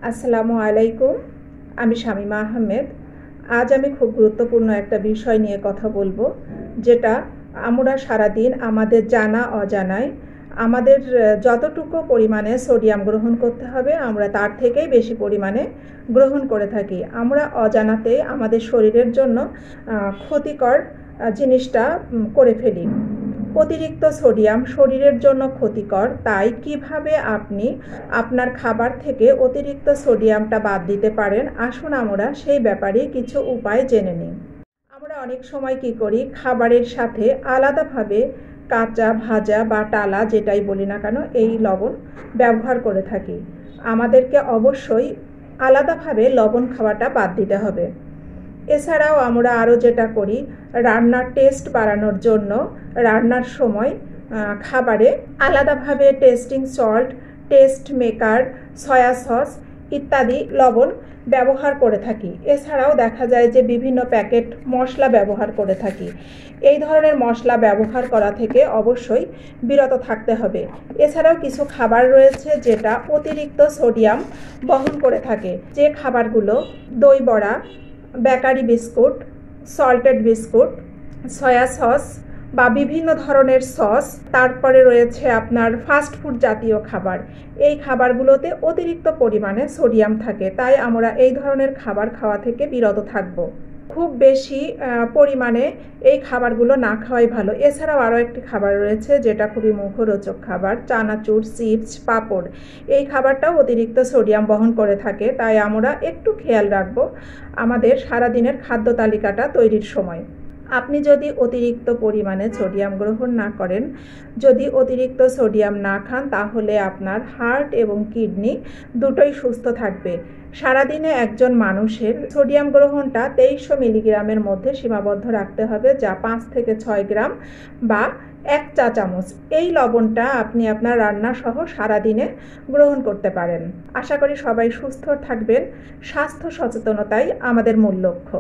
আসসালামু আলাইকুম। আমি শামীমা আহমেদ। আজ আমি খুব গুরুত্বপূর্ণ একটা বিষয় নিয়ে কথা বলবো, যেটা আমরা সারাদিন আমাদের জানা অজানায় আমাদের যতটুকু পরিমাণে সোডিয়াম গ্রহণ করতে হবে আমরা তার থেকেই বেশি পরিমাণে গ্রহণ করে থাকি। আমরা অজানাতে আমাদের শরীরের জন্য ক্ষতিকর জিনিসটা করে ফেলি। অতিরিক্ত সোডিয়াম শরীরের জন্য ক্ষতিকর, তাই কিভাবে আপনি আপনার খাবার থেকে অতিরিক্ত সোডিয়ামটা বাদ দিতে পারেন, আসুন আমরা সেই ব্যাপারে কিছু উপায় জেনে নিই। আমরা অনেক সময় কি করি, খাবারের সাথে আলাদাভাবে কাঁচা, ভাজা বা টালা যেটাই বলি না কেন এই লবণ ব্যবহার করে থাকি। আমাদেরকে অবশ্যই আলাদাভাবে লবণ খাওয়াটা বাদ দিতে হবে। এছাড়াও আমরা আরও যেটা করি, রান্নার টেস্ট বাড়ানোর জন্য রান্নার সময় খাবারে আলাদাভাবে testing salt, test maker, soya sauce ইত্যাদি লবণ ব্যবহার করে থাকি। এছাড়াও দেখা যায় যে বিভিন্ন প্যাকেট মশলা ব্যবহার করে থাকি। এই ধরনের মশলা ব্যবহার করা থেকে অবশ্যই বিরত থাকতে হবে। এছাড়াও কিছু খাবার রয়েছে যেটা অতিরিক্ত সোডিয়াম বহন করে থাকে, যে খাবারগুলো দই বড়া, bakery biscuit, salted biscuit, soya sauce বা বিভিন্ন ধরনের সস, তারপরে রয়েছে আপনার ফাস্ট ফুড জাতীয় খাবার। এই খাবারগুলোতে অতিরিক্ত পরিমাণে সোডিয়াম থাকে, তাই আমরা এই ধরনের খাবার খাওয়া থেকে বিরত থাকব। খুব বেশি পরিমাণে এই খাবারগুলো না খাওয়াই ভালো। এছাড়াও আরও একটি খাবার রয়েছে যেটা খুবই মুখরোচক খাবার, চানাচুর, চিপস, পাঁপড়। এই খাবারটাও অতিরিক্ত সোডিয়াম বহন করে থাকে, তাই আমরা একটু খেয়াল রাখবো আমাদের সারাদিনের খাদ্য তালিকাটা তৈরির সময়। আপনি যদি অতিরিক্ত পরিমাণে সোডিয়াম গ্রহণ না করেন, যদি অতিরিক্ত সোডিয়াম না খান, তাহলে আপনার হার্ট এবং কিডনি দুটোই সুস্থ থাকবে। সারাদিনে একজন মানুষের সোডিয়াম গ্রহণটা 2300 মিলিগ্রামের মধ্যে সীমাবদ্ধ রাখতে হবে, যা 5 থেকে 6 গ্রাম বা 1 চা চামচ। এই লবণটা আপনি আপনার রান্না সহ সারাদিনে গ্রহণ করতে পারেন। আশা করি সবাই সুস্থ থাকবেন। স্বাস্থ্য সচেতনতাই আমাদের মূল লক্ষ্য।